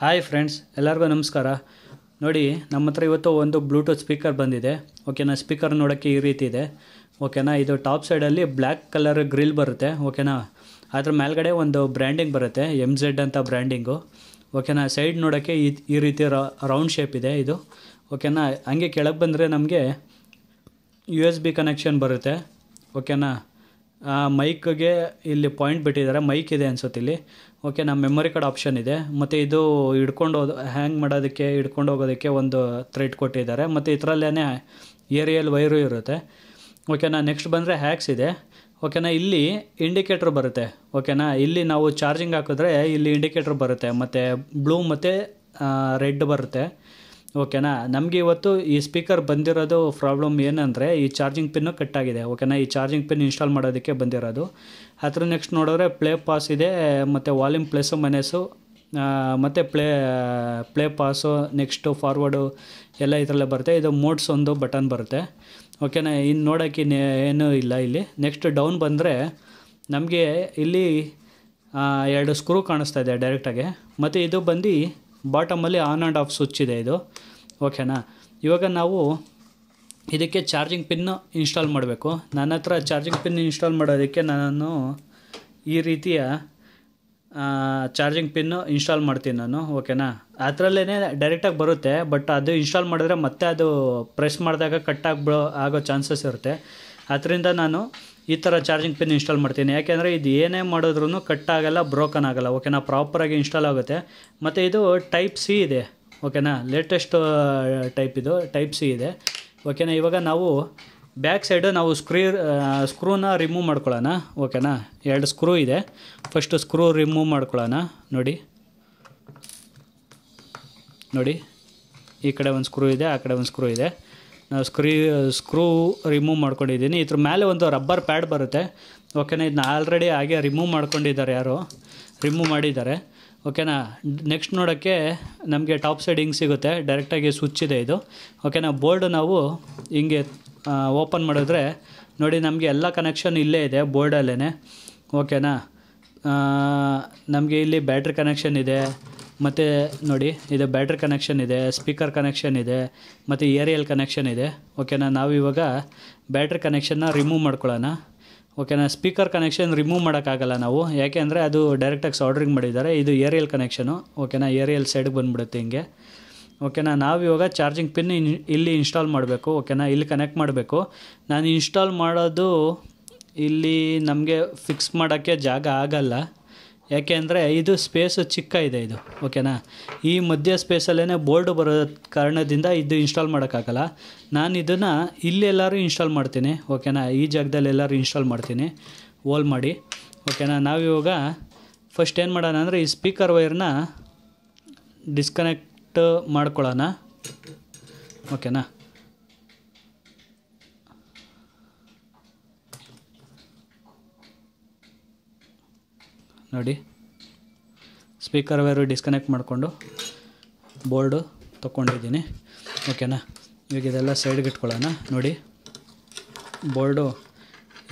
Hi friends, ಎಲ್ಲರಿಗೂ ನಮಸ್ಕಾರ. ನೋಡಿ, ನಮ್ಮ ಹತ್ರ ಇವತ್ತು ಒಂದು ಬ್ಲೂಟೂತ್ ಸ್ಪೀಕರ್ ಬಂದಿದೆ. ಓಕೆನಾ, ಸ್ಪೀಕರ್ ನೋಡೋಕ್ಕೆ ಈ ರೀತಿ ಇದೆ. ಓಕೆನಾ, ಇದು ಟಾಪ್ ಸೈಡಲ್ಲಿ ಬ್ಲ್ಯಾಕ್ ಕಲರ್ ಗ್ರಿಲ್ ಬರುತ್ತೆ. ಓಕೆನಾ, ಅದ್ರ ಮೇಲ್ಗಡೆ ಒಂದು ಬ್ರ್ಯಾಂಡಿಂಗ್ ಬರುತ್ತೆ, MZ ಅಂತ ಬ್ರ್ಯಾಂಡಿಂಗು. ಓಕೆನಾ, ಸೈಡ್ ನೋಡೋಕ್ಕೆ ಈ ರೀತಿ ರೌಂಡ್ ಶೇಪ್ ಇದೆ ಇದು. ಓಕೆನಾ, ಹಂಗೆ ಕೆಳಗೆ ಬಂದರೆ ನಮಗೆ USB ಕನೆಕ್ಷನ್ ಬರುತ್ತೆ. ಓಕೆನಾ, ಮೈಕ್ಗೆ ಇಲ್ಲಿ ಪಾಯಿಂಟ್ ಬಿಟ್ಟಿದ್ದಾರೆ, ಮೈಕ್ ಇದೆ ಅನ್ಸುತ್ತೆ ಇಲ್ಲಿ. ಓಕೆನಾ, ಮೆಮೊರಿ ಕಾರ್ಡ್ ಆಪ್ಷನ್ ಇದೆ. ಮತ್ತು ಇದು ಹ್ಯಾಂಗ್ ಮಾಡೋದಕ್ಕೆ, ಹಿಡ್ಕೊಂಡು ಹೋಗೋದಕ್ಕೆ ಒಂದು ಥ್ರೆಡ್ ಕೊಟ್ಟಿದ್ದಾರೆ. ಮತ್ತು ಇದರಲ್ಲೇ ಏರಿಯಲ್ ವೈರು ಇರುತ್ತೆ. ಓಕೆನಾ, ನೆಕ್ಸ್ಟ್ ಬಂದರೆ ಹ್ಯಾಕ್ಸ್ ಇದೆ. ಓಕೆನಾ, ಇಲ್ಲಿ ಇಂಡಿಕೇಟ್ರ್ ಬರುತ್ತೆ. ಓಕೆನಾ, ಇಲ್ಲಿ ನಾವು ಚಾರ್ಜಿಂಗ್ ಹಾಕಿದ್ರೆ ಇಲ್ಲಿ ಇಂಡಿಕೇಟ್ರ್ ಬರುತ್ತೆ, ಮತ್ತು ಬ್ಲೂ ಮತ್ತು ರೆಡ್ ಬರುತ್ತೆ. ಓಕೆನಾ, ನಮಗೆ ಇವತ್ತು ಈ ಸ್ಪೀಕರ್ ಬಂದಿರೋದು ಪ್ರಾಬ್ಲಮ್ ಏನಂದರೆ ಈ ಚಾರ್ಜಿಂಗ್ ಪಿನ್ನು ಕಟ್ಟಾಗಿದೆ. ಓಕೆನಾ, ಈ ಚಾರ್ಜಿಂಗ್ ಪಿನ್ ಇನ್ಸ್ಟಾಲ್ ಮಾಡೋದಕ್ಕೆ ಬಂದಿರೋದು. ಅದ್ರ ನೆಕ್ಸ್ಟ್ ನೋಡಿದ್ರೆ ಪ್ಲೇ ಪಾಸ್ ಇದೆ, ಮತ್ತು ವಾಲ್ಯೂಮ್ ಪ್ಲಸ್ಸು ಮೈನಸ್ಸು, ಮತ್ತು ಪ್ಲೇ ಪಾಸು, ನೆಕ್ಸ್ಟು ಫಾರ್ವರ್ಡು ಎಲ್ಲ ಇದರಲ್ಲೇ ಬರುತ್ತೆ. ಇದು ಮೋಡ್ಸ್ ಒಂದು ಬಟನ್ ಬರುತ್ತೆ. ಓಕೆನಾ, ಇನ್ನು ನೋಡೋಕ್ಕೆ ಏನೂ ಇಲ್ಲ ಇಲ್ಲಿ. ನೆಕ್ಸ್ಟ್ ಡೌನ್ ಬಂದರೆ ನಮಗೆ ಇಲ್ಲಿ 2 ಸ್ಕ್ರೂ ಕಾಣಿಸ್ತಾ ಇದೆ ಡೈರೆಕ್ಟಾಗಿ. ಮತ್ತು ಇದು ಬಂದು ಬಾಟಮಲ್ಲಿ ಆನ್ ಆ್ಯಂಡ್ ಆಫ್ ಸ್ವಿಚ್ ಇದೆ ಇದು. ಓಕೆನಾ, ಇವಾಗ ನಾವು ಇದಕ್ಕೆ ಚಾರ್ಜಿಂಗ್ ಪಿನ್ನು ಇನ್ಸ್ಟಾಲ್ ಮಾಡಬೇಕು. ನನ್ನ ಹತ್ರ ಚಾರ್ಜಿಂಗ್ ಪಿನ್ ಇನ್ಸ್ಟಾಲ್ ಮಾಡೋದಕ್ಕೆ ನಾನು ಈ ರೀತಿಯ ಚಾರ್ಜಿಂಗ್ ಪಿನ್ನು ಇನ್ಸ್ಟಾಲ್ ಮಾಡ್ತೀನಿ ನಾನು. ಓಕೆನಾ, ಅದರಲ್ಲೇ ಡೈರೆಕ್ಟಾಗಿ ಬರುತ್ತೆ, ಬಟ್ ಅದು ಇನ್ಸ್ಟಾಲ್ ಮಾಡಿದ್ರೆ ಮತ್ತೆ ಅದು ಪ್ರೆಸ್ ಮಾಡಿದಾಗ ಆಗೋ ಚಾನ್ಸಸ್ ಇರುತ್ತೆ. ಅದರಿಂದ ನಾನು ಈ ಥರ ಚಾರ್ಜಿಂಗ್ ಪಿನ್ ಇನ್ಸ್ಟಾಲ್ ಮಾಡ್ತೀನಿ. ಯಾಕೆಂದರೆ ಇದು ಏನೇ ಮಾಡಿದ್ರೂ ಕಟ್ಟಾಗಲ್ಲ, ಬ್ರೋಕನ್ ಆಗೋಲ್ಲ. ಓಕೆನಾ, ಪ್ರಾಪರಾಗಿ ಇನ್ಸ್ಟಾಲ್ ಆಗುತ್ತೆ. ಮತ್ತು ಇದು ಟೈಪ್ ಸಿ ಇದೆ. ಓಕೆನಾ, ಲೇಟೆಸ್ಟ್ ಟೈಪ್ ಇದು, ಟೈಪ್ ಸಿ ಇದೆ. ಓಕೆನಾ, ಇವಾಗ ನಾವು ಬ್ಯಾಕ್ ಸೈಡು ನಾವು ಸ್ಕ್ರೂನ ರಿಮೂವ್ ಮಾಡ್ಕೊಳ್ಳೋಣ. ಓಕೆನಾ, 2 ಸ್ಕ್ರೂ ಇದೆ. ಫಸ್ಟು ಸ್ಕ್ರೂ ರಿಮೂವ್ ಮಾಡ್ಕೊಳ್ಳೋಣ. ನೋಡಿ, ಈ ಕಡೆ ಒಂದು ಸ್ಕ್ರೂ ಇದೆ, ಆ ಕಡೆ ಒಂದು ಸ್ಕ್ರೂ ಇದೆ. ನಾವು ಸ್ಕ್ರೂ ರಿಮೂವ್ ಮಾಡ್ಕೊಂಡಿದ್ದೀನಿ. ಇದ್ರ ಮೇಲೆ ಒಂದು ರಬ್ಬರ್ ಪ್ಯಾಡ್ ಬರುತ್ತೆ. ಓಕೆನಾ, ಇದನ್ನ ಆಲ್ರೆಡಿ ಹಾಗೆ ರಿಮೂವ್ ಮಾಡ್ಕೊಂಡಿದ್ದಾರೆ, ಯಾರೋ ರಿಮೂವ್ ಮಾಡಿದ್ದಾರೆ. ಓಕೆನಾ, ನೆಕ್ಸ್ಟ್ ನೋಡೋಕ್ಕೆ ನಮಗೆ ಟಾಪ್ ಸೈಡ್ ಹಿಂಗೆ ಸಿಗುತ್ತೆ, ಡೈರೆಕ್ಟಾಗಿ ಸ್ವಿಚ್ ಇದೆ ಇದು. ಓಕೆನಾ, ಬೋರ್ಡು ನಾವು ಹಿಂಗೆ ಓಪನ್ ಮಾಡಿದ್ರೆ ನೋಡಿ ನಮಗೆ ಎಲ್ಲ ಕನೆಕ್ಷನ್ ಇಲ್ಲೇ ಇದೆ ಬೋರ್ಡಲ್ಲೇ. ಓಕೆನಾ, ನಮಗೆ ಇಲ್ಲಿ ಬ್ಯಾಟ್ರಿ ಕನೆಕ್ಷನ್ ಇದೆ, ಮತ್ತು ನೋಡಿ ಇದು ಬ್ಯಾಟ್ರಿ ಕನೆಕ್ಷನ್ ಇದೆ, ಸ್ಪೀಕರ್ ಕನೆಕ್ಷನ್ ಇದೆ, ಮತ್ತು ಏರಿಯಲ್ ಕನೆಕ್ಷನ್ ಇದೆ. ಓಕೆನಾ, ನಾವು ಇವಾಗ ಬ್ಯಾಟ್ರಿ ಕನೆಕ್ಷನ್ನ ರಿಮೂವ್ ಮಾಡ್ಕೊಳ್ಳೋಣ. ಓಕೆನಾ, ಸ್ಪೀಕರ್ ಕನೆಕ್ಷನ್ ರಿಮೂವ್ ಮಾಡೋಕ್ಕಾಗಲ್ಲ ನಾವು, ಯಾಕೆ ಅಂದರೆ ಅದು ಡೈರೆಕ್ಟಾಗಿ ಸಾಲ್ಡ್ರಿಂಗ್ ಮಾಡಿದ್ದಾರೆ. ಇದು ಏರಿಯಲ್ ಕನೆಕ್ಷನು. ಓಕೆನಾ, ಏರಿಯಲ್ ಸೈಡ್ಗೆ ಬಂದುಬಿಡುತ್ತೆ ಹಿಂಗೆ. ಓಕೆನಾ, ನಾವು ಇವಾಗ ಚಾರ್ಜಿಂಗ್ ಪಿನ್ ಇಲ್ಲಿ ಇನ್ಸ್ಟಾಲ್ ಮಾಡಬೇಕು. ಓಕೆನಾ, ಇಲ್ಲಿ ಕನೆಕ್ಟ್ ಮಾಡಬೇಕು. ನಾನು ಇನ್ಸ್ಟಾಲ್ ಮಾಡೋದು ಇಲ್ಲಿ ನಮಗೆ ಫಿಕ್ಸ್ ಮಾಡೋಕ್ಕೆ ಜಾಗ ಆಗಲ್ಲ, ಯಾಕೆ ಅಂದರೆ ಇದು ಸ್ಪೇಸು ಚಿಕ್ಕ ಇದೆ ಇದು. ಓಕೆನಾ, ಈ ಮಧ್ಯ ಸ್ಪೇಸಲ್ಲೇ ಬೋರ್ಡು ಬರೋ ಕಾರಣದಿಂದ ಇದು ಇನ್ಸ್ಟಾಲ್ ಮಾಡೋಕ್ಕಾಗಲ್ಲ. ನಾನು ಇದನ್ನು ಇಲ್ಲೆಲ್ಲರೂ ಇನ್ಸ್ಟಾಲ್ ಮಾಡ್ತೀನಿ. ಓಕೆನಾ, ಈ ಜಾಗದಲ್ಲಿ ಎಲ್ಲರೂ ಇನ್ಸ್ಟಾಲ್ ಮಾಡ್ತೀನಿ, ಹೋಲ್ ಮಾಡಿ. ಓಕೆನಾ, ನಾವಿವಾಗ ಫಸ್ಟ್ ಏನು ಮಾಡೋಣ ಅಂದರೆ ಈ ಸ್ಪೀಕರ್ ವೈರ್ನ ಡಿಸ್ಕನೆಕ್ಟ್ ಮಾಡ್ಕೊಳ್ಳೋಣ. ಓಕೆನಾ, ನೋಡಿ ಸ್ಪೀಕರ್ ವೈರು ಡಿಸ್ಕನೆಕ್ಟ್ ಮಾಡಿಕೊಂಡು ಬೋರ್ಡು ತೊಗೊಂಡಿದ್ದೀನಿ. ಓಕೆನಾ, ಇವಾಗ ಇದೆಲ್ಲ ಸೈಡ್ಗೆ ಇಟ್ಕೊಳ್ಳೋಣ. ನೋಡಿ ಬೋರ್ಡು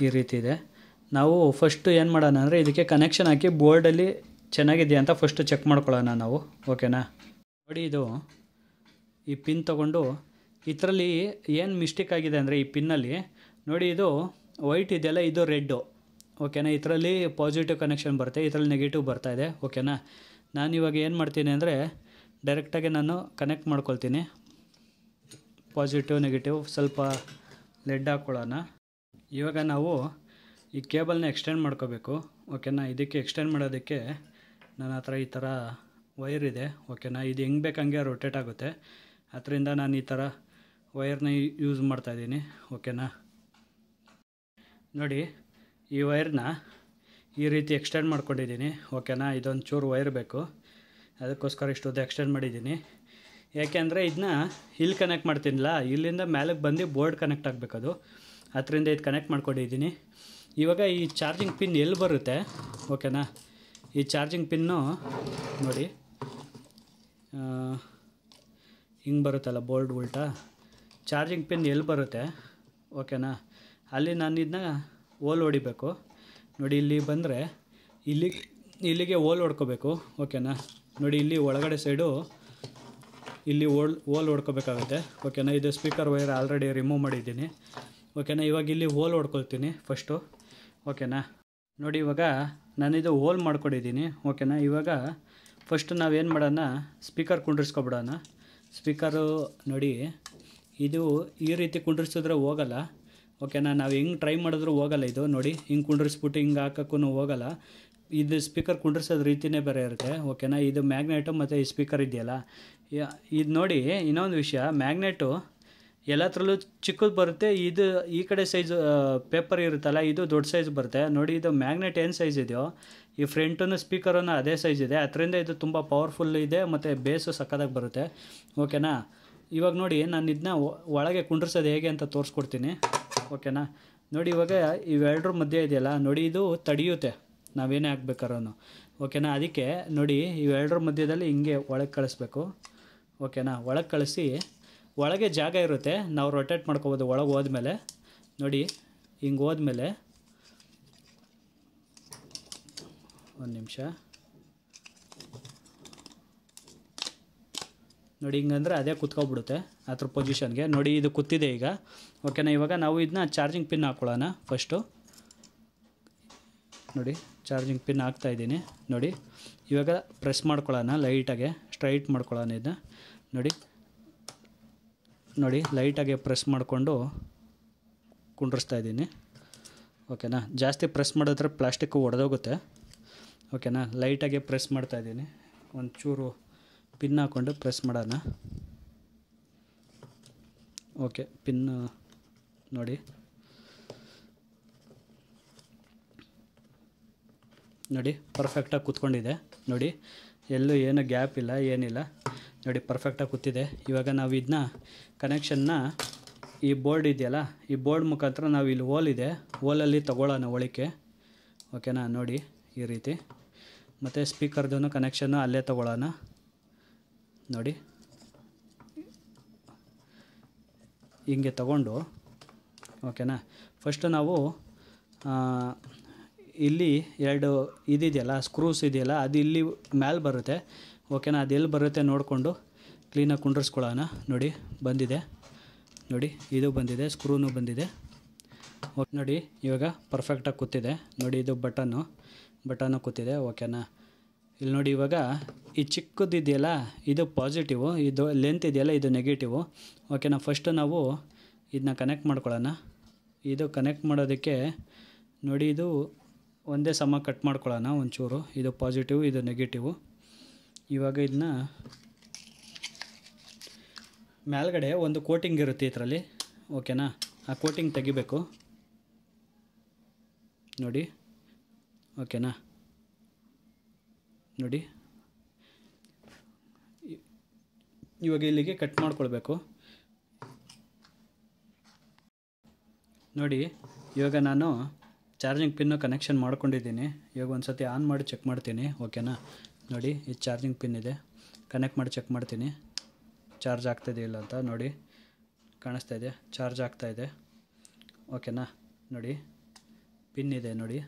ಈ ರೀತಿ ಇದೆ. ನಾವು ಫಸ್ಟು ಏನು ಮಾಡೋಣ ಅಂದರೆ ಇದಕ್ಕೆ ಕನೆಕ್ಷನ್ ಹಾಕಿ ಬೋರ್ಡಲ್ಲಿ ಚೆನ್ನಾಗಿದೆಯಾ ಅಂತ ಫಸ್ಟು ಚೆಕ್ ಮಾಡ್ಕೊಳ್ಳೋಣ ನಾವು. ಓಕೆನಾ, ನೋಡಿ ಇದು ಈ ಪಿನ್ ತೊಗೊಂಡು ಇದರಲ್ಲಿ ಏನು ಮಿಸ್ಟೇಕ್ ಆಗಿದೆ ಅಂದರೆ ಈ ಪಿನ್ನಲ್ಲಿ ನೋಡಿ, ಇದು ವೈಟ್ ಇದೆಯಲ್ಲ, ಇದು ರೆಡ್ಡು. ಓಕೆನಾ, ಇದರಲ್ಲಿ ಪಾಸಿಟಿವ್ ಕನೆಕ್ಷನ್ ಬರುತ್ತೆ, ಇದರಲ್ಲಿ ನೆಗೆಟಿವ್ ಬರ್ತಾಯಿದೆ. ಓಕೆನಾ, ನಾನು ಇವಾಗ ಏನು ಮಾಡ್ತೀನಿ ಅಂದರೆ ಡೈರೆಕ್ಟಾಗಿ ನಾನು ಕನೆಕ್ಟ್ ಮಾಡ್ಕೊಳ್ತೀನಿ. ಪಾಸಿಟಿವ್ ನೆಗೆಟಿವ್ ಸ್ವಲ್ಪ ಲೆಡ್ ಹಾಕ್ಕೊಳ್ಳೋಣ. ಇವಾಗ ನಾವು ಈ ಕೇಬಲ್ನ ಎಕ್ಸ್ಟೆಂಡ್ ಮಾಡ್ಕೋಬೇಕು. ಓಕೆನಾ, ಇದಕ್ಕೆ ಎಕ್ಸ್ಟೆಂಡ್ ಮಾಡೋದಕ್ಕೆ ನನ್ನ ಹತ್ರ ಈ ಥರ ವೈರ್ ಇದೆ. ಓಕೆನಾ, ಇದು ಹೆಂಗೆ ಬೇಕಂಗೆ ರೊಟೇಟ್ ಆಗುತ್ತೆ, ಅದರಿಂದ ನಾನು ಈ ಥರ ವೈರ್ನ ಯೂಸ್ ಮಾಡ್ತಾಯಿದ್ದೀನಿ. ಓಕೆನಾ, ನೋಡಿ ಈ ವೈರ್ನ ಈ ರೀತಿ ಎಕ್ಸ್ಟೆಂಡ್ ಮಾಡ್ಕೊಂಡಿದ್ದೀನಿ. ಓಕೆನಾ, ಇದೊಂದು ಚೂರು ವೈರ್ ಬೇಕು, ಅದಕ್ಕೋಸ್ಕರ ಇಷ್ಟೊಂದು ಎಕ್ಸ್ಟೆಂಡ್ ಮಾಡಿದ್ದೀನಿ. ಯಾಕೆಂದರೆ ಇದನ್ನ ಇಲ್ಲಿ ಕನೆಕ್ಟ್ ಮಾಡ್ತೀನಿಲ್ಲ, ಇಲ್ಲಿಂದ ಮೇಲಕ್ಕೆ ಬಂದು ಬೋರ್ಡ್ ಕನೆಕ್ಟ್ ಆಗಬೇಕದು, ಅದರಿಂದ ಇದು ಕನೆಕ್ಟ್ ಮಾಡ್ಕೊಂಡಿದ್ದೀನಿ. ಇವಾಗ ಈ ಚಾರ್ಜಿಂಗ್ ಪಿನ್ ಎಲ್ಲಿ ಬರುತ್ತೆ? ಓಕೆನಾ, ಈ ಚಾರ್ಜಿಂಗ್ ಪಿನ್ನು ನೋಡಿ ಹಿಂಗೆ ಬರುತ್ತಲ್ಲ ಬೋರ್ಡ್ ಉಲ್ಟಾ, ಚಾರ್ಜಿಂಗ್ ಪಿನ್ ಎಲ್ಲಿ ಬರುತ್ತೆ? ಓಕೆನಾ, ಅಲ್ಲಿ ನಾನು ಇದನ್ನ ಹೋಲ್ ಹೊಡಿಬೇಕು. ನೋಡಿ ಇಲ್ಲಿ ಬಂದರೆ ಇಲ್ಲಿಗೆ ಹೋಲ್ ಹೊಡ್ಕೋಬೇಕು. ಓಕೆನಾ, ನೋಡಿ ಇಲ್ಲಿ ಒಳಗಡೆ ಸೈಡು ಇಲ್ಲಿ ಓಲ್ ಹೊಡ್ಕೋಬೇಕಾಗುತ್ತೆ ಓಕೆನಾ. ಇದು ಸ್ಪೀಕರ್ ವೈರ್ ಆಲ್ರೆಡಿ ರಿಮೂವ್ ಮಾಡಿದ್ದೀನಿ ಓಕೆನಾ. ಇವಾಗ ಇಲ್ಲಿ ಹೋಲ್ ಹೊಡ್ಕೊಳ್ತೀನಿ ಫಸ್ಟು ಓಕೆನಾ. ನೋಡಿ ಇವಾಗ ನಾನಿದು ಹೋಲ್ ಮಾಡ್ಕೊಂಡಿದ್ದೀನಿ ಓಕೆನಾ. ಇವಾಗ ಫಸ್ಟ್ ನಾವೇನು ಮಾಡೋಣ, ಸ್ಪೀಕರ್ ಕುಂಡ್ರಿಸ್ಕೊಬಿಡೋಣ. ಸ್ಪೀಕರು ನೋಡಿ ಇದು ಈ ರೀತಿ ಕುಂಡ್ರಿಸಿದ್ರೆ ಹೋಗಲ್ಲ ಓಕೆನಾ. ನಾವು ಹೆಂಗೆ ಟ್ರೈ ಮಾಡಿದ್ರೂ ಹೋಗಲ್ಲ ಇದು. ನೋಡಿ ಹಿಂಗೆ ಕುಂಡ್ರಿಸ್ಬಿಟ್ಟು ಹಿಂಗೆ ಹಾಕೋಕ್ಕೂ ಹೋಗಲ್ಲ. ಇದು ಸ್ಪೀಕರ್ ಕುಂಡ್ರಿಸೋದು ರೀತಿಯೇ ಬೇರೆ ಇರುತ್ತೆ ಓಕೆನಾ. ಇದು ಮ್ಯಾಗ್ನೆಟು ಮತ್ತು ಈ ಸ್ಪೀಕರ್ ಇದೆಯಲ್ಲ, ಇದು ನೋಡಿ ಇನ್ನೊಂದು ವಿಷಯ, ಮ್ಯಾಗ್ನೆಟು ಎಲ್ಲತ್ರಲ್ಲೂ ಚಿಕ್ಕದು ಬರುತ್ತೆ. ಇದು ಈ ಕಡೆ ಸೈಜ್ ಪೇಪರ್ ಇರುತ್ತಲ್ಲ, ಇದು ದೊಡ್ಡ ಸೈಜ್ ಬರುತ್ತೆ. ನೋಡಿ ಇದು ಮ್ಯಾಗ್ನೆಟ್ ಏನು ಸೈಜ್ ಇದೆಯೋ ಈ ಫ್ರಂಟನ್ನು ಸ್ಪೀಕರನ್ನು ಅದೇ ಸೈಜ್ ಇದೆ. ಅದರಿಂದ ಇದು ತುಂಬ ಪವರ್ಫುಲ್ ಇದೆ ಮತ್ತು ಬೇಸು ಸಕ್ಕದಾಗಿ ಬರುತ್ತೆ ಓಕೆನಾ. ಇವಾಗ ನೋಡಿ ನಾನು ಇದನ್ನ ಒಳಗೆ ಕುಂಡ್ರಿಸೋದು ಹೇಗೆ ಅಂತ ತೋರಿಸ್ಕೊಡ್ತೀನಿ ಓಕೆನಾ. ನೋಡಿ ಇವಾಗ ಇವೆರಡರ ಮಧ್ಯೆ ಇದೆಯಲ್ಲ, ನೋಡಿ ಇದು ತಡೆಯುತ್ತೆ ನಾವೇನೇ ಹಾಕ್ಬೇಕಾದ್ರೂ ಓಕೆನಾ. ಅದಕ್ಕೆ ನೋಡಿ ಇವೆರಡರ ಮಧ್ಯದಲ್ಲಿ ಹಿಂಗೆ ಒಳಗೆ ಕಳಿಸ್ಬೇಕು ಓಕೆನಾ. ಒಳಗೆ ಕಳಿಸಿ ಒಳಗೆ ಜಾಗ ಇರುತ್ತೆ, ನಾವು ರೊಟೇಟ್ ಮಾಡ್ಕೊಬೋದು ಒಳಗೆ ಹೋದ್ಮೇಲೆ. ನೋಡಿ ಹಿಂಗೆ ಹೋದ್ಮೇಲೆ ಒಂದು ನಿಮಿಷ ನೋಡಿ, ಹಿಂಗಂದ್ರೆ ಅದೇ ಕುತ್ಕೊಬಿಡುತ್ತೆ ಅದ್ರ ಪೊಸಿಷನ್ಗೆ. ನೋಡಿ ಇದು ಕೂತಿದೆ ಈಗ ಓಕೆನಾ. ಇವಾಗ ನಾವು ಇದನ್ನ ಚಾರ್ಜಿಂಗ್ ಪಿನ್ ಹಾಕ್ಕೊಳ್ಳೋಣ ಫಸ್ಟು. ನೋಡಿ ಚಾರ್ಜಿಂಗ್ ಪಿನ್ ಹಾಕ್ತಾಯಿದ್ದೀನಿ. ನೋಡಿ ಇವಾಗ ಪ್ರೆಸ್ ಮಾಡ್ಕೊಳ್ಳೋಣ ಲೈಟಾಗೆ, ಸ್ಟ್ರೈಟ್ ಮಾಡ್ಕೊಳ್ಳೋಣ ಇದನ್ನ. ನೋಡಿ ಲೈಟಾಗೆ ಪ್ರೆಸ್ ಮಾಡಿಕೊಂಡು ಕುಂಡ್ರಿಸ್ತಾ ಇದ್ದೀನಿ ಓಕೆನಾ. ಜಾಸ್ತಿ ಪ್ರೆಸ್ ಮಾಡಿದ್ರೆ ಪ್ಲಾಸ್ಟಿಕ್ಕು ಒಡೆದೋಗುತ್ತೆ ಓಕೆನಾ. ಲೈಟಾಗೆ ಪ್ರೆಸ್ ಮಾಡ್ತಾಯಿದ್ದೀನಿ. ಒಂಚೂರು ಪಿನ್ ಹಾಕ್ಕೊಂಡು ಪ್ರೆಸ್ ಮಾಡೋಣ ಓಕೆ. ಪಿನ್ ನೋಡಿ ನೋಡಿ ಪರ್ಫೆಕ್ಟಾಗಿ ಕೂತ್ಕೊಂಡಿದೆ. ನೋಡಿ ಎಲ್ಲೂ ಏನು ಗ್ಯಾಪ್ ಇಲ್ಲ, ಏನಿಲ್ಲ. ನೋಡಿ ಪರ್ಫೆಕ್ಟಾಗಿ ಕೂತಿದೆ. ಇವಾಗ ನಾವು ಇದನ್ನ ಕನೆಕ್ಷನ್ನ ಈ ಬೋರ್ಡ್ ಇದೆಯಲ್ಲ, ಈ ಬೋರ್ಡ್ ಮುಖಾಂತರ ನಾವು ಇಲ್ಲಿ ಹೋಲ್ ಇದೆ, ಹೋಲಲ್ಲಿ ತಗೊಳ್ಳೋಣ ಒಳಕ್ಕೆ ಓಕೆನಾ. ನೋಡಿ ಈ ರೀತಿ. ಮತ್ತು ಸ್ಪೀಕರ್ದು ಕನೆಕ್ಷನ್ನು ಅಲ್ಲೇ ತಗೊಳ್ಳೋಣ. ನೋಡಿ ಹಿಂಗೆ ತಗೊಂಡು ಓಕೆನಾ. ಫಸ್ಟು ನಾವು ಇಲ್ಲಿ ಎರಡು ಇದಿದೆಯಲ್ಲ, ಸ್ಕ್ರೂಸ್ ಇದೆಯಲ್ಲ, ಅದು ಇಲ್ಲಿ ಮೇಲೆ ಬರುತ್ತೆ ಓಕೆನಾ. ಅದು ಎಲ್ಲಿ ಬರುತ್ತೆ ನೋಡಿಕೊಂಡು ಕ್ಲೀನಾಗಿ ಕುಂಡ್ರಿಸ್ಕೊಳ್ಳೋಣ. ನೋಡಿ ಬಂದಿದೆ, ನೋಡಿ ಇದು ಬಂದಿದೆ, ಸ್ಕ್ರೂನು ಬಂದಿದೆ ಓಕೆ. ನೋಡಿ ಇವಾಗ ಪರ್ಫೆಕ್ಟಾಗಿ ಕೂತಿದೆ. ನೋಡಿ ಇದು ಬಟನ್ನು ಕೂತಿದೆ ಓಕೆನಾ. ಇಲ್ಲಿ ನೋಡಿ ಇವಾಗ ಈ ಚಿಕ್ಕದಿದೆಯಲ್ಲ ಇದು ಪಾಸಿಟಿವು, ಇದು ಲೆಂತ್ ಇದೆಯಲ್ಲ ಇದು ನೆಗೆಟಿವು ಓಕೆನಾ. ಫಸ್ಟು ನಾವು ಇದನ್ನ ಕನೆಕ್ಟ್ ಮಾಡ್ಕೊಳ್ಳೋಣ. ಇದು ಕನೆಕ್ಟ್ ಮಾಡೋದಕ್ಕೆ ನೋಡಿ ಇದು ಒಂದೇ ಸಮ ಕಟ್ ಮಾಡ್ಕೊಳ್ಳೋಣ ಒಂಚೂರು. ಇದು ಪಾಸಿಟಿವ್, ಇದು ನೆಗೆಟಿವು. ಇವಾಗ ಇದನ್ನ ಮೇಲ್ಗಡೆ ಒಂದು ಕೋಟಿಂಗ್ ಇರುತ್ತೆ ಇದರಲ್ಲಿ ಓಕೆನಾ. ಆ ಕೋಟಿಂಗ್ ತೆಗಿಬೇಕು ನೋಡಿ ಓಕೆನಾ. ನೋಡಿ ಇವಾಗ ಇಲ್ಲಿಗೆ ಕಟ್ ಮಾಡ್ಕೊಳ್ಬೇಕು. ನೋಡಿ ಇವಾಗ ನಾನು ಚಾರ್ಜಿಂಗ್ ಪಿನ್ನು ಕನೆಕ್ಷನ್ ಮಾಡ್ಕೊಂಡಿದ್ದೀನಿ. ಇವಾಗ ಒಂದು ಸತಿ ಆನ್ ಮಾಡಿ ಚೆಕ್ ಮಾಡ್ತೀನಿ ಓಕೆನಾ. ನೋಡಿ ಇದು ಚಾರ್ಜಿಂಗ್ ಪಿನ್ ಇದೆ, ಕನೆಕ್ಟ್ ಮಾಡಿ ಚೆಕ್ ಮಾಡ್ತೀನಿ ಚಾರ್ಜ್ ಆಗ್ತಾಯಿದೆ ಇಲ್ಲ ಅಂತ. ನೋಡಿ ಕಾಣಿಸ್ತಾ ಇದೆ, ಚಾರ್ಜ್ ಆಗ್ತಾಯಿದೆ ಓಕೆನಾ. ನೋಡಿ ಪಿನ್ ಇದೆ, ನೋಡಿ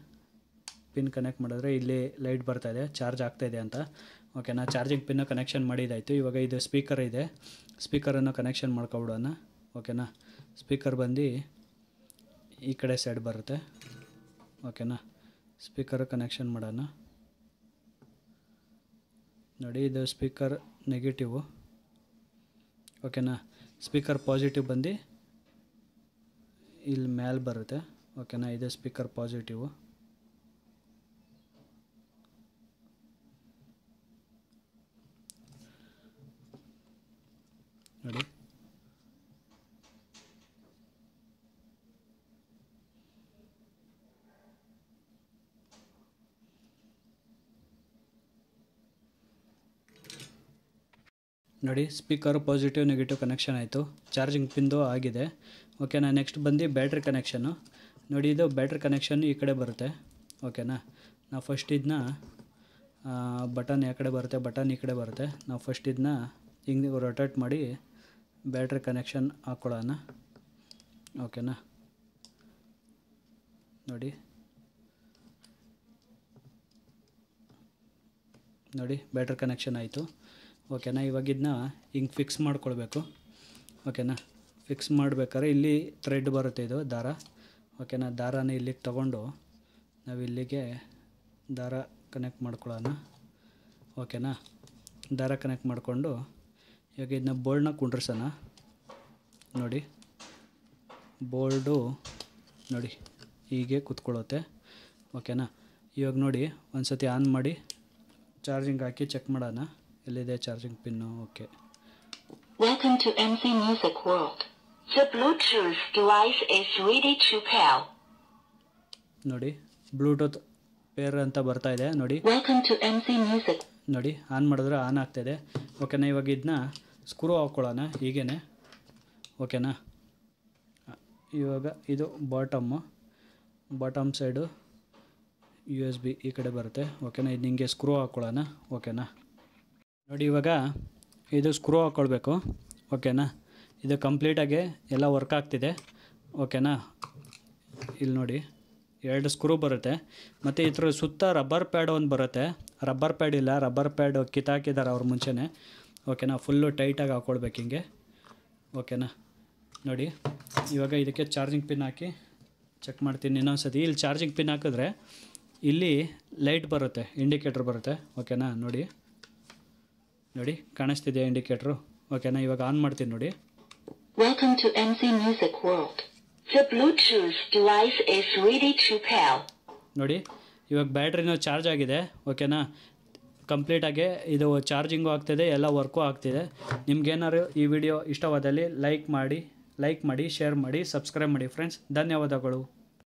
ಪಿನ್ ಕನೆಕ್ಟ್ ಮಾಡಿದ್ರೆ ಇಲ್ಲಿ ಲೈಟ್ ಬರ್ತಾಯಿದೆ, ಚಾರ್ಜ್ ಆಗ್ತಾಯಿದೆ ಅಂತ ಓಕೆನಾ. ಚಾರ್ಜಿಂಗ್ ಪಿನ್ನು ಕನೆಕ್ಷನ್ ಮಾಡಿದ್ದಾಯಿತು. ಇವಾಗ ಇದು ಸ್ಪೀಕರ್ ಇದೆ, ಸ್ಪೀಕರನ್ನು ಕನೆಕ್ಷನ್ ಮಾಡ್ಕೊಬಿಡೋಣ ಓಕೆನಾ. ಸ್ಪೀಕರ್ ಬಂದು ಈ ಕಡೆ ಸೈಡ್ ಬರುತ್ತೆ ಓಕೆನಾ. ಸ್ಪೀಕರ್ ಕನೆಕ್ಷನ್ ಮಾಡೋಣ. ನೋಡಿ ಇದು ಸ್ಪೀಕರ್ ನೆಗೆಟಿವು ಓಕೆನಾ. ಸ್ಪೀಕರ್ ಪಾಸಿಟಿವ್ ಬಂದು ಇಲ್ಲಿ ಮೇಲೆ ಬರುತ್ತೆ ಓಕೆನಾ. ಇದು ಸ್ಪೀಕರ್ ಪಾಸಿಟಿವು. ನೋಡಿ ನೋಡಿ ಸ್ಪೀಕರ್ ಪಾಸಿಟಿವ್ ನೆಗೆಟಿವ್ ಕನೆಕ್ಷನ್ ಆಯಿತು. ಚಾರ್ಜಿಂಗ್ ಪಿನ್ದು ಆಗಿದೆ ಓಕೆನಾ. ನೆಕ್ಸ್ಟ್ ಬಂದು ಬ್ಯಾಟ್ರಿ ಕನೆಕ್ಷನ್ನು. ನೋಡಿ ಇದು ಬ್ಯಾಟ್ರಿ ಕನೆಕ್ಷನ್ ಈ ಕಡೆ ಬರುತ್ತೆ ಓಕೆನಾ. ನಾವು ಫಸ್ಟ್ ಇದನ್ನ ಬಟನ್ ಯಾವ ಕಡೆ ಬರುತ್ತೆ, ಬಟನ್ ಈ ಕಡೆ ಬರುತ್ತೆ. ನಾವು ಫಸ್ಟ್ ಇದನ್ನ ಹಿಂಗೆ ರೊಟೇಟ್ ಮಾಡಿ ಬ್ಯಾಟ್ರಿ ಕನೆಕ್ಷನ್ ಹಾಕ್ಕೊಳ್ಳೋಣ ಓಕೆನಾ. ನೋಡಿ ನೋಡಿ ಬ್ಯಾಟ್ರಿ ಕನೆಕ್ಷನ್ ಆಯಿತು. ಓಕೆನಾ, ಇವಾಗ ಇದನ್ನ ಹಿಂಗೆ ಫಿಕ್ಸ್ ಮಾಡ್ಕೊಳ್ಬೇಕು. ಓಕೆನಾ, ಫಿಕ್ಸ್ ಮಾಡಬೇಕಾದ್ರೆ ಇಲ್ಲಿ ಥ್ರೆಡ್ ಬರುತ್ತೆ, ಇದು ದಾರ. ಓಕೆನಾ, ದಾರನ ಇಲ್ಲಿಗೆ ತೊಗೊಂಡು ನಾವು ಇಲ್ಲಿಗೆ ದಾರ ಕನೆಕ್ಟ್ ಮಾಡ್ಕೊಳ್ಳೋಣ. ಓಕೆನಾ, ದಾರ ಕನೆಕ್ಟ್ ಮಾಡಿಕೊಂಡು ಇವಾಗ ಇದನ್ನ ಬೋಲ್ಡ್ನ ಕುಂಡ್ರಿಸೋಣ. ನೋಡಿ ಬೋಲ್ಡು ನೋಡಿ ಹೀಗೆ ಕೂತ್ಕೊಳ್ಳುತ್ತೆ. ಓಕೆನಾ, ಇವಾಗ ನೋಡಿ ಒಂದು ಸತಿ ಆನ್ ಮಾಡಿ ಚಾರ್ಜಿಂಗ್ ಹಾಕಿ ಚೆಕ್ ಮಾಡೋಣ ಎಲ್ಲಿದೆ charging pin. Okay, Welcome to MC Music World. The Bluetooth device is ready to pair. ನೋಡಿ ಬ್ಲೂಟೂತ್ ಪೇರ್ ಅಂತ ಬರ್ತಾ ಇದೆ. ನೋಡಿ Welcome to MC Music. ನೋಡಿ ಆನ್ ಮಾಡಿದ್ರೆ ಆನ್ ಆಗ್ತಾಯಿದೆ. ಓಕೆನಾ, ಇವಾಗ ಇದನ್ನ ಸ್ಕ್ರೂ ಹಾಕ್ಕೊಳ್ಳೋಣ ಹೀಗೇ. ಓಕೆನಾ, ಇವಾಗ ಇದು ಬಾಟಮ್ ಸೈಡು USB ಈ ಕಡೆ ಬರುತ್ತೆ. ಓಕೆನಾ, ಇದು ಹಿಂಗೆ ಸ್ಕ್ರೂ ಹಾಕ್ಕೊಳ್ಳೋಣ. ಓಕೆನಾ, ನೋಡಿ ಇವಾಗ ಇದು ಸ್ಕ್ರೂ ಹಾಕ್ಕೊಳ್ಬೇಕು. ಓಕೆನಾ, ಇದು ಕಂಪ್ಲೀಟಾಗಿ ಎಲ್ಲ ವರ್ಕ್ ಆಗ್ತಿದೆ. ಓಕೆನಾ, ಇಲ್ಲಿ ನೋಡಿ 2 ಸ್ಕ್ರೂ ಬರುತ್ತೆ. ಮತ್ತು ಇದ್ರ ಸುತ್ತ ರಬ್ಬರ್ ಪ್ಯಾಡ್ ಒಂದು ಬರುತ್ತೆ. ರಬ್ಬರ್ ಪ್ಯಾಡ್ ಇಲ್ಲ, ರಬ್ಬರ್ ಪ್ಯಾಡ್ ಕಿತ್ತಾಕಿದ್ದಾರೆ ಅವ್ರು ಮುಂಚೆನೇ. ಓಕೆನಾ, ಫುಲ್ಲು ಟೈಟಾಗಿ ಹಾಕ್ಕೊಳ್ಬೇಕು ಹಿಂಗೆ. ಓಕೆನಾ, ನೋಡಿ ಇವಾಗ ಇದಕ್ಕೆ ಚಾರ್ಜಿಂಗ್ ಪಿನ್ ಹಾಕಿ ಚೆಕ್ ಮಾಡ್ತೀನಿ ಇನ್ನೊಂದು ಸತಿ. ಇಲ್ಲಿ ಚಾರ್ಜಿಂಗ್ ಪಿನ್ ಹಾಕಿದ್ರೆ ಇಲ್ಲಿ ಲೈಟ್ ಬರುತ್ತೆ, ಇಂಡಿಕೇಟ್ರ್ ಬರುತ್ತೆ. ಓಕೆನಾ, ನೋಡಿ ಕಾಣಿಸ್ತಿದೆಯಾ ಇಂಡಿಕೇಟ್ರು. ಓಕೆನಾ, ಇವಾಗ ಆನ್ ಮಾಡ್ತೀನಿ ನೋಡಿ. Welcome to MC Music World. The Bluetooth device is ready to pair. ನೋಡಿ ಇವಾಗ ಬ್ಯಾಟ್ರಿನೂ ಚಾರ್ಜ್ ಆಗಿದೆ. ಓಕೆನಾ, ಕಂಪ್ಲೀಟಾಗಿ ಇದು ಚಾರ್ಜಿಂಗು ಆಗ್ತಿದೆ, ಎಲ್ಲ ವರ್ಕು ಆಗ್ತಿದೆ. ನಿಮ್ಗೇನಾದ್ರು ಈ ವಿಡಿಯೋ ಇಷ್ಟವಾದಲ್ಲಿ ಲೈಕ್ ಮಾಡಿ, ಶೇರ್ ಮಾಡಿ, ಸಬ್ಸ್ಕ್ರೈಬ್ ಮಾಡಿ ಫ್ರೆಂಡ್ಸ್. ಧನ್ಯವಾದಗಳು.